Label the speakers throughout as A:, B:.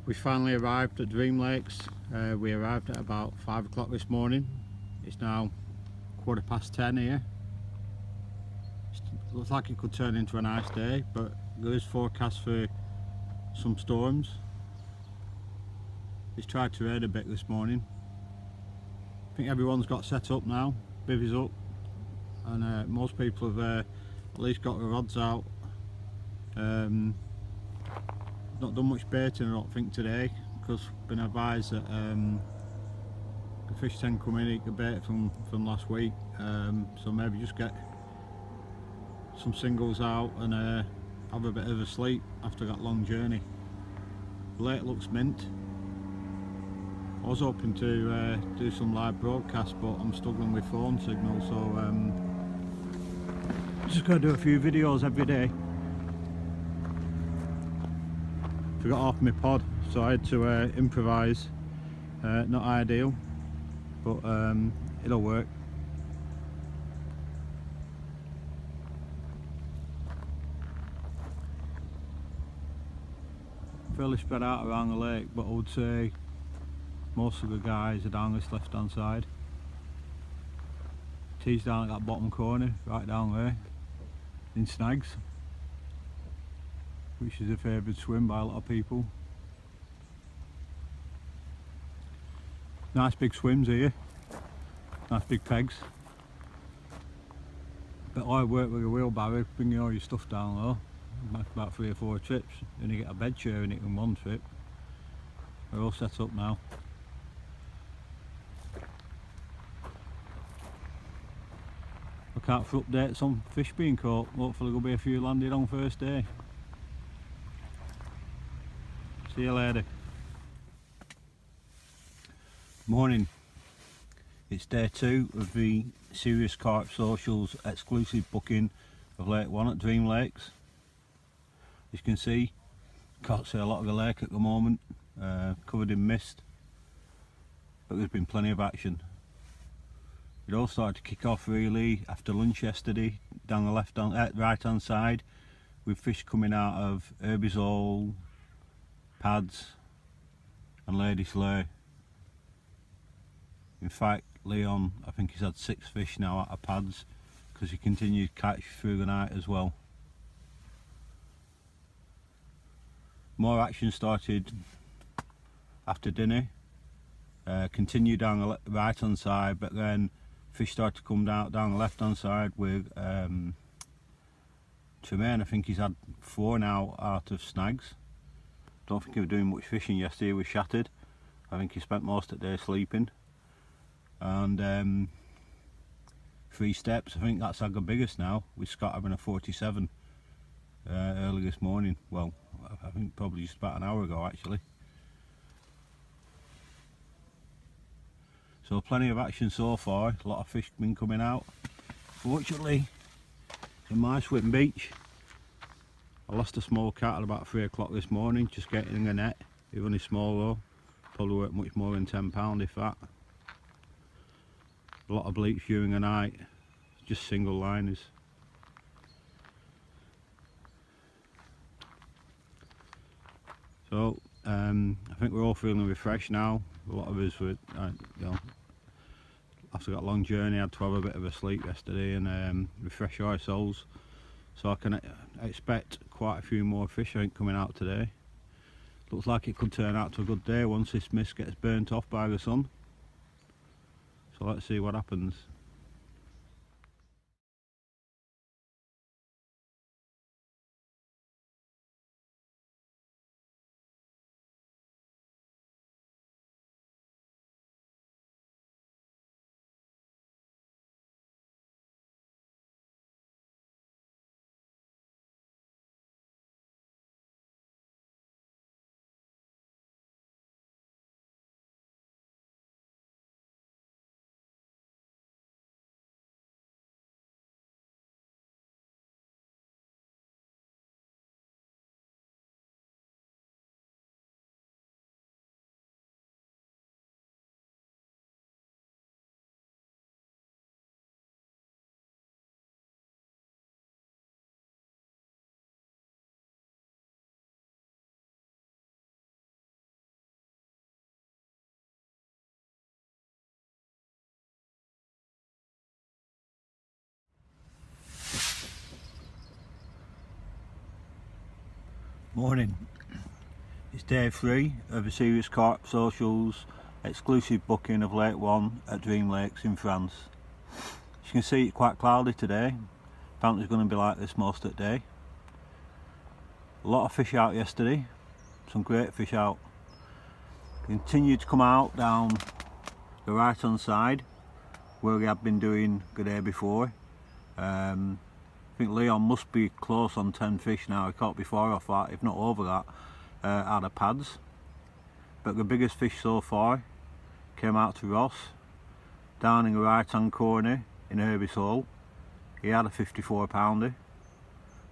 A: We finally arrived at Dreamlakes. We arrived at about 5 o'clock this morning. It's now 10:15 here. It looks like it could turn into a nice day, but there is forecast for some storms. It's tried to rain a bit this morning. I think everyone's got set up now, bivvies up, and most people have at least got their rods out. Not done much baiting, I don't think, today, because I've been advised that the fish tend to come in and eat the bait from last week, so maybe just get some singles out and have a bit of a sleep after that long journey. The lake looks mint. I was hoping to do some live broadcast, but I'm struggling with phone signal, so just going to do a few videos every day. Forgot off my pod, so I had to improvise. Not ideal, but it'll work. Fairly spread out around the lake, but I would say most of the guys are down this left hand side. Tees down at that bottom corner, right down there, in snags, which is a favoured swim by a lot of people. Nice big swims here, nice big pegs. But I work with a wheelbarrow, bringing all your stuff down low. Make about 3 or 4 trips, and you get a bed chair in it in one trip. We're all set up now. Look out for updates on fish being caught. Hopefully there'll be a few landed on first day. See you later. Morning. It's day 2 of the Serious Carp Socials exclusive booking of Lake 1 at Dreamlakes. As you can see, can't see a lot of the lake at the moment, covered in mist, but there's been plenty of action. It all started to kick off really after lunch yesterday down the right hand side, with fish coming out of Herbie's Hole, Pads and Lady Slay. In fact, Leon, I think he's had 6 fish now out of Pads, because he continued to catch through the night as well. More action started after dinner, continued down the right hand side, but then fish started to come down the left hand side with Tremaine. I think he's had 4 now out of snags. Don't think he was doing much fishing yesterday, he was shattered. I think he spent most of the day sleeping. And 3 steps, I think that's our biggest now, with Scott having a 47 early this morning. Well, I think probably just about an hour ago actually. So plenty of action so far, a lot of fish been coming out. Fortunately, in my swim beach, I lost a small cat at about 3 o'clock this morning, just getting in a net. It was only small though, probably worth much more than £10 if that. A lot of bleach during the night, just single liners. So I think we're all feeling refreshed now. A lot of us were, you know, after that long journey, I had to have a bit of a sleep yesterday and refresh ourselves. So I can expect quite a few more fish, I think, coming out today. Looks like it could turn out to a good day once this mist gets burnt off by the sun. So let's see what happens. Morning. It's day 3 of a serious Carp Socials exclusive booking of Lake 1 at Dreamlakes in France. As you can see, it's quite cloudy today. Apparently it's going to be like this most of the day. A lot of fish out yesterday, some great fish out. Continued to come out down the right hand side where we had been doing the day before. I think Leon must be close on 10 fish now. He caught before off that, if not over that, out of pads. But the biggest fish so far came out to Ross down in the right hand corner in Herbie's hole. He had a 54 pounder.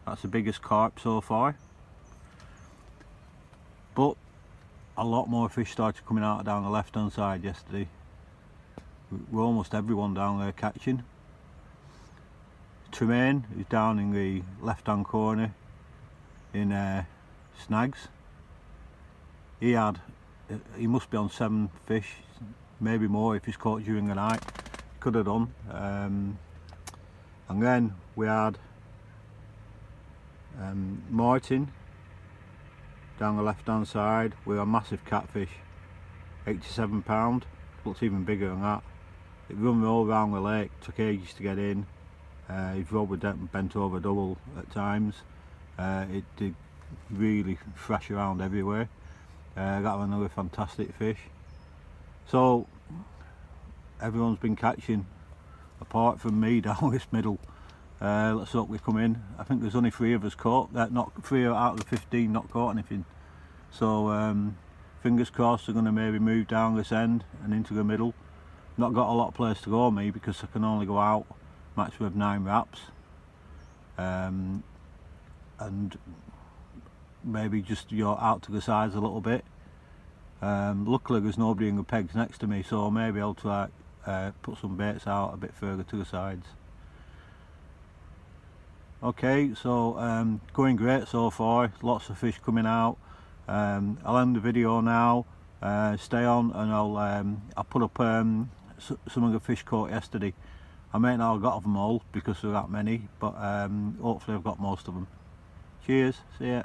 A: That's the biggest carp so far. But a lot more fish started coming out down the left hand side yesterday. We're almost everyone down there catching. Tremaine is down in the left hand corner in snags. He must be on 7 fish, maybe more if he's caught during the night. Could have done. And then we had Martin down the left hand side with a massive catfish, 87 pound, looks even bigger than that. It run all around the lake, took ages to get in. His rod was bent over double at times. It did really thrash around everywhere. That was another fantastic fish. So everyone's been catching apart from me down this middle. Let's hope we come in. I think there's only 3 of us caught, not 3 out of the 15 not caught anything. So fingers crossed they're going to maybe move down this end and into the middle. Not got a lot of place to go me because I can only go out maximum of 9 wraps, and maybe just out to the sides a little bit. Luckily there's nobody in the pegs next to me, so maybe I'll try put some baits out a bit further to the sides. Okay, so going great so far, lots of fish coming out. I'll end the video now. Stay on and I'll put up some of the fish caught yesterday. I may not have got them all because there are that many, but hopefully I've got most of them. Cheers, see ya.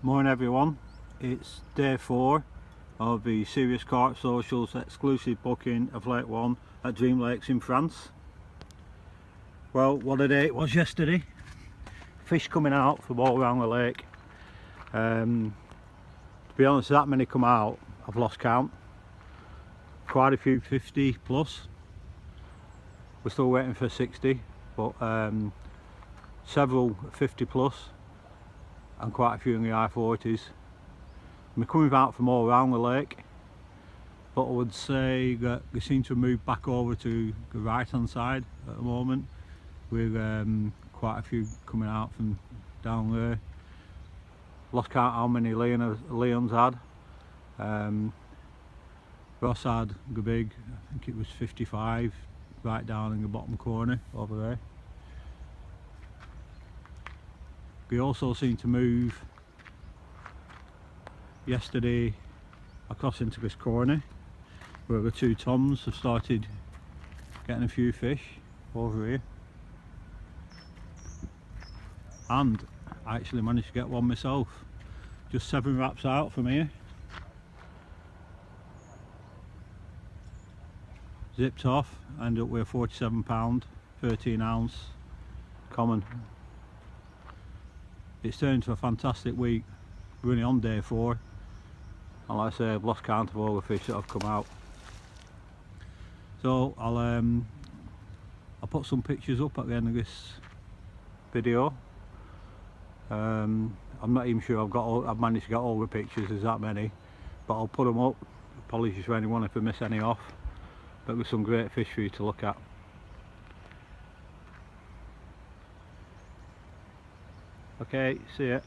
A: Morning everyone, it's day 4 of the Serious Carp Socials exclusive booking of Lake 1 at Dreamlakes in France. Well, what a day it was yesterday. Fish coming out from all around the lake. To be honest, that many come out, I've lost count. Quite a few, 50 plus. We're still waiting for 60, but several 50 plus and quite a few in the high 40s. We're coming out from all around the lake, but I would say that they seem to move back over to the right hand side at the moment, with quite a few coming out from down there. Lost count how many Leons had. Ross had the big, I think it was 55, right down in the bottom corner over there. They also seem to move yesterday across into this corner where the two toms have started getting a few fish over here, and I actually managed to get one myself, just 7 wraps out from here, zipped off, ended up with a 47 pound 13 ounce common. It's turned into a fantastic week. We're only on day 4, and like I say, I've lost count of all the fish that have come out. So I'll put some pictures up at the end of this video. I'm not even sure I've managed to get all the pictures, there's that many, but I'll put them up. Apologies for anyone if I miss any off, but with some great fish for you to look at. Okay, see ya.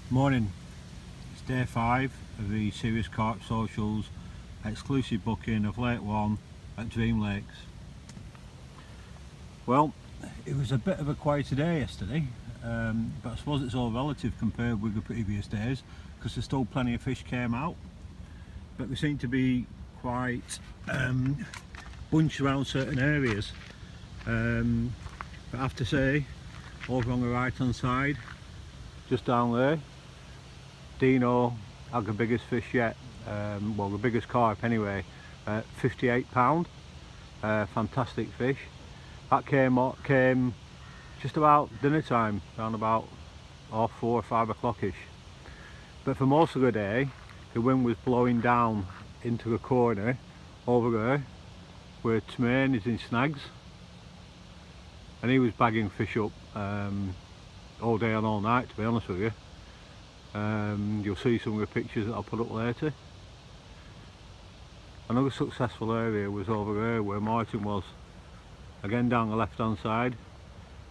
A: Morning. It's day 5 of the Serious Carp Socials exclusive booking of Lake 1 at Dreamlakes. Well, it was a bit of a quieter day yesterday, but I suppose it's all relative compared with the previous days, because there's still plenty of fish came out, but they seem to be quite bunched around certain areas. But I have to say, over on the right hand side, just down there, Dino had the biggest fish yet, well, the biggest carp anyway, 58 pound, fantastic fish. That came just just about dinner time, around about 4 or 5 o'clock-ish. But for most of the day, the wind was blowing down into the corner over there where Tremaine is in snags, and he was bagging fish up all day and all night, to be honest with you. You'll see some of the pictures that I'll put up later. Another successful area was over there where Martin was, again down the left hand side,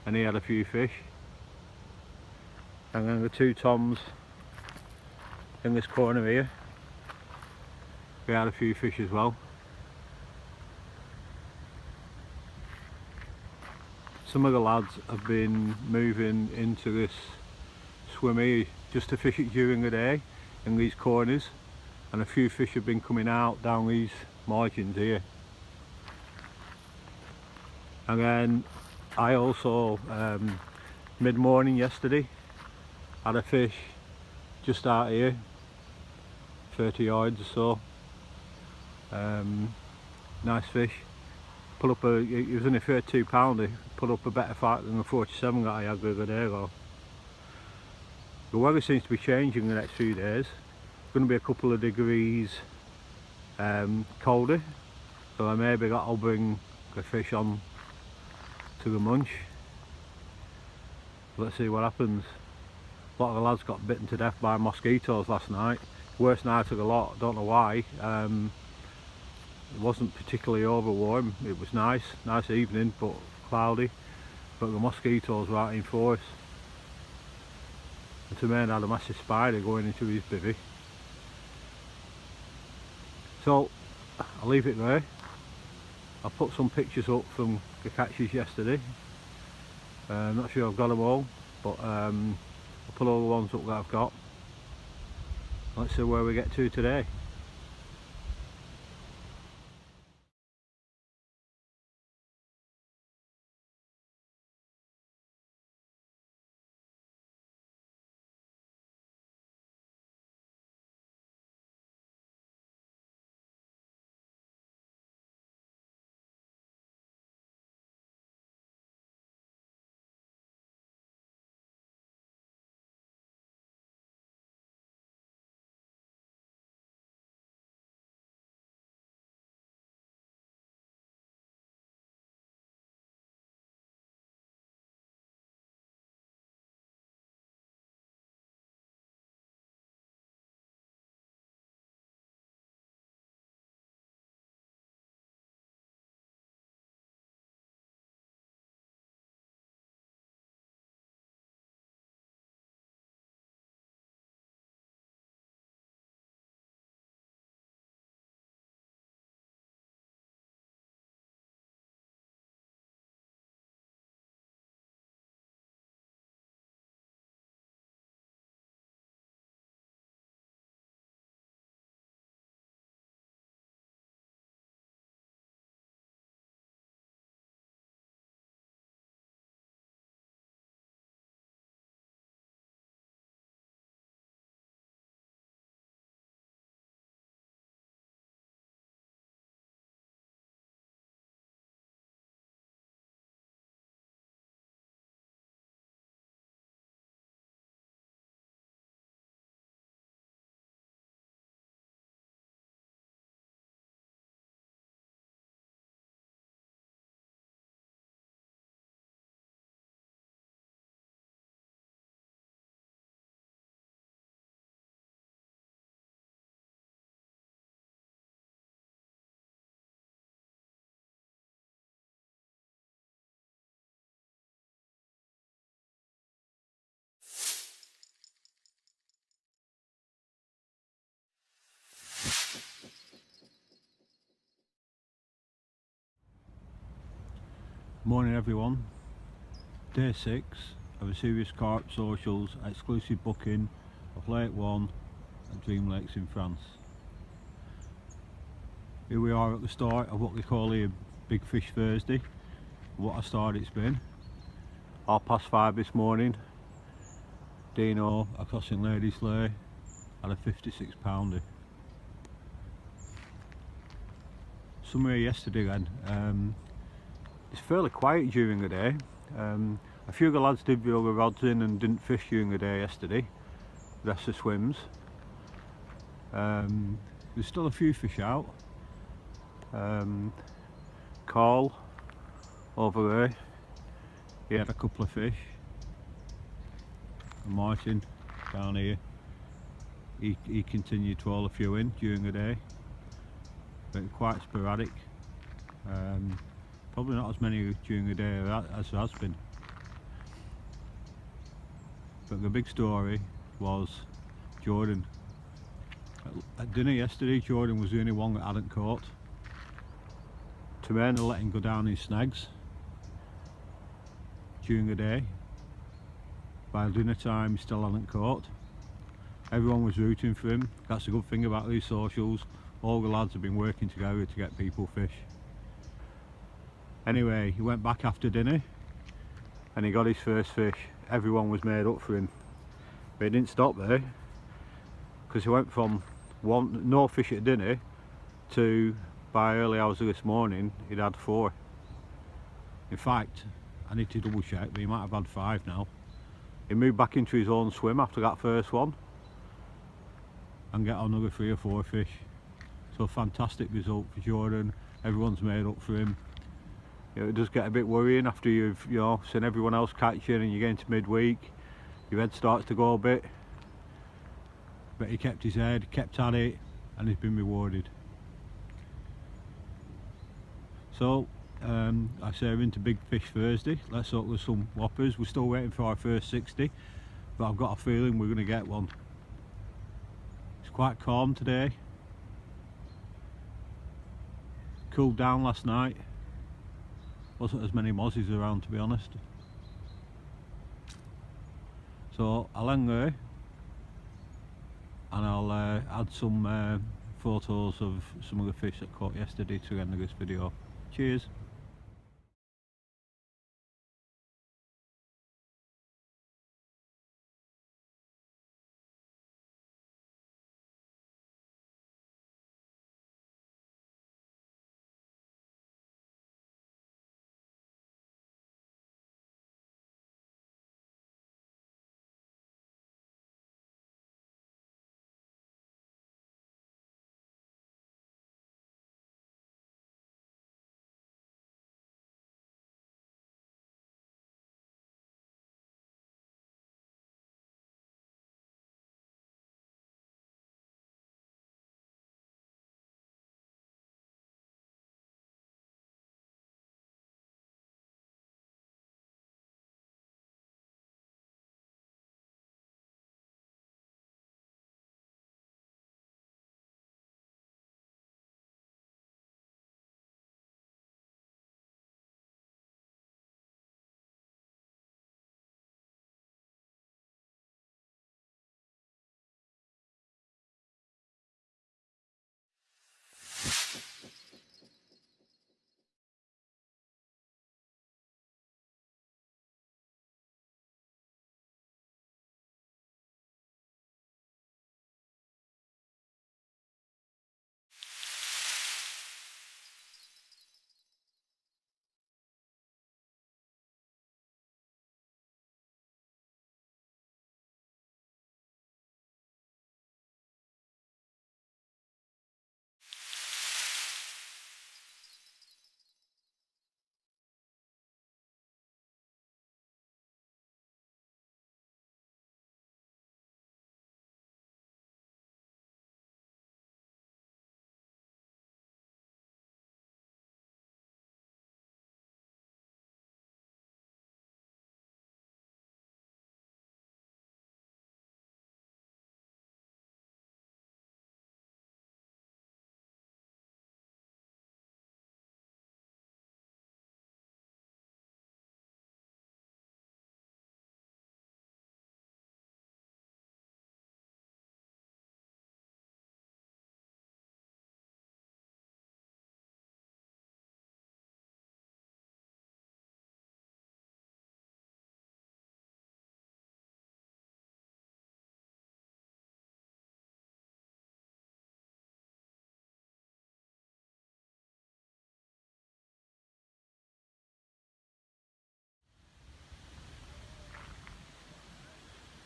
A: and he had a few fish. And then the two Toms in this corner here, they had a few fish as well. Some of the lads have been moving into this swim here just to fish it during the day in these corners, and a few fish have been coming out down these margins here. And then I also mid-morning yesterday had a fish just out here, 30 yards or so. Nice fish. Put up it was only a 32 pounder, put up a better fight than the 47 that I had the other day though. The weather seems to be changing the next few days. It's going to be a couple of degrees colder, so maybe that'll bring the fish on to the munch. Let's see what happens. A lot of the lads got bitten to death by mosquitoes last night. Worst night of the lot, don't know why. It wasn't particularly over warm, it was nice evening but cloudy, but the mosquitoes were out in force. And Tremaine had a massive spider going into his bivvy. So I'll leave it there. I'll put some pictures up from the catches yesterday. I'm not sure I've got them all, but I'll put all the ones up that I've got. Let's see where we get to today. Morning everyone. Day 6 of a serious Carp Socials exclusive booking of Lake 1 at Dreamlakes in France. Here we are at the start of what they call here Big Fish Thursday. What a start it's been. 5:30 this morning, Dino across in Ladies Lay had a 56 pounder. Somewhere yesterday then, it's fairly quiet during the day. A few of the lads did reel the rods in and didn't fish during the day yesterday. The rest of swims. There's still a few fish out. Carl over there, he had a couple of fish. And Martin down here, he continued to haul a few in during the day, but quite sporadic. Probably not as many during the day as there has been. But the big story was Jordan. At dinner yesterday, Jordan was the only one that hadn't caught. Terrain let him go down in snags during the day. By dinner time, he still hadn't caught. Everyone was rooting for him. That's the good thing about these socials. All the lads have been working together to get people fish. Anyway, he went back after dinner and he got his first fish. Everyone was made up for him. But he didn't stop there, because he went from no fish at dinner to, by early hours of this morning, he'd had 4. In fact, I need to double check, but he might have had 5 now. He moved back into his own swim after that first one and get another 3 or 4 fish. So fantastic result for Jordan. Everyone's made up for him. You know, it does get a bit worrying after you've seen everyone else catching and you get into midweek. Your head starts to go a bit. But he kept his head, kept at it, and he's been rewarded. So I say we're into Big Fish Thursday. Let's hope there's some whoppers. We're still waiting for our first 60, but I've got a feeling we're going to get one. It's quite calm today. Cooled down last night. Wasn't as many mozzies around, to be honest. So I'll end there, and I'll add some photos of some of the fish that caught yesterday to the end of this video. Cheers.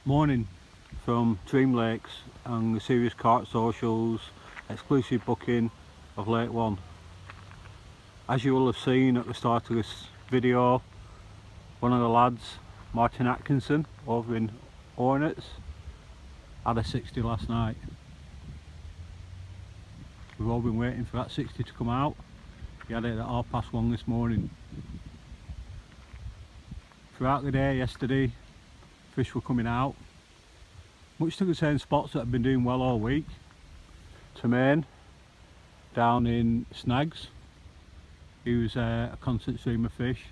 A: Morning from Dreamlakes and the Serious Carp Socials exclusive booking of Lake 1. As you will have seen at the start of this video, one of the lads, Martin Atkinson over in Hornets, had a 60 last night. We've all been waiting for that 60 to come out. He had it at 1:30 this morning. Throughout the day yesterday, fish were coming out, much to the same spots that have been doing well all week. Tremaine down in Snags, he was a constant stream of fish.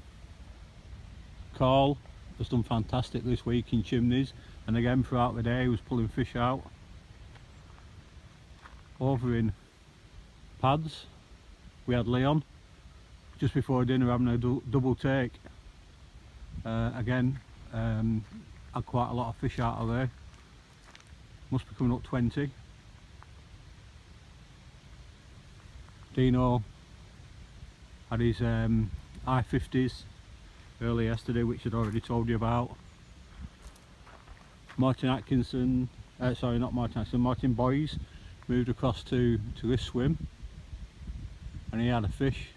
A: Carl has done fantastic this week in Chimneys, and again throughout the day he was pulling fish out. Over in Pads we had Leon just before dinner having a double take. Again, had quite a lot of fish out of there, must be coming up 20. Dino had his I-50s early yesterday, which I'd already told you about. Martin Atkinson, sorry, not Martin Atkinson, Martin Boys moved across to this swim, and he had a fish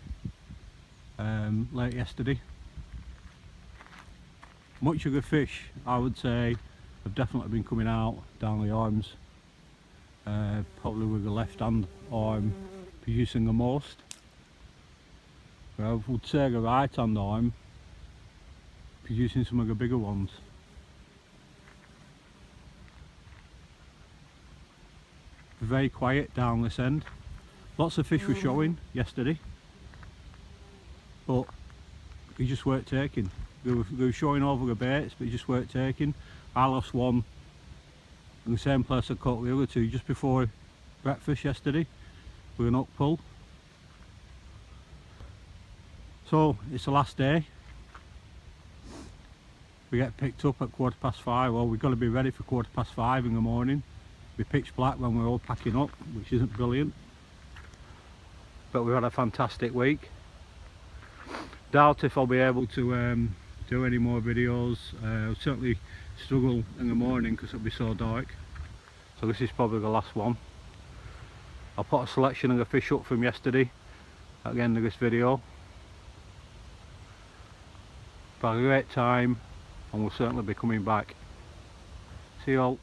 A: late yesterday. Much of the fish, I would say, have definitely been coming out down the arms, probably with the left hand arm producing the most. But I would say the right hand arm producing some of the bigger ones. Very quiet down this end. Lots of fish were showing yesterday, but they just weren't taking. They were showing over the baits, but they just weren't taking. I lost one in the same place I caught the other two just before breakfast yesterday with an up pull. So it's the last day. We get picked up at 5:15. Well, we've got to be ready for 5:15 in the morning. We're pitch black when we're all packing up, which isn't brilliant. But we've had a fantastic week. Doubt if I'll be able to do any more videos. I'll certainly struggle in the morning because it'll be so dark. So this is probably the last one. I'll put a selection of the fish up from yesterday at the end of this video. But had a great time, and we'll certainly be coming back. See you all.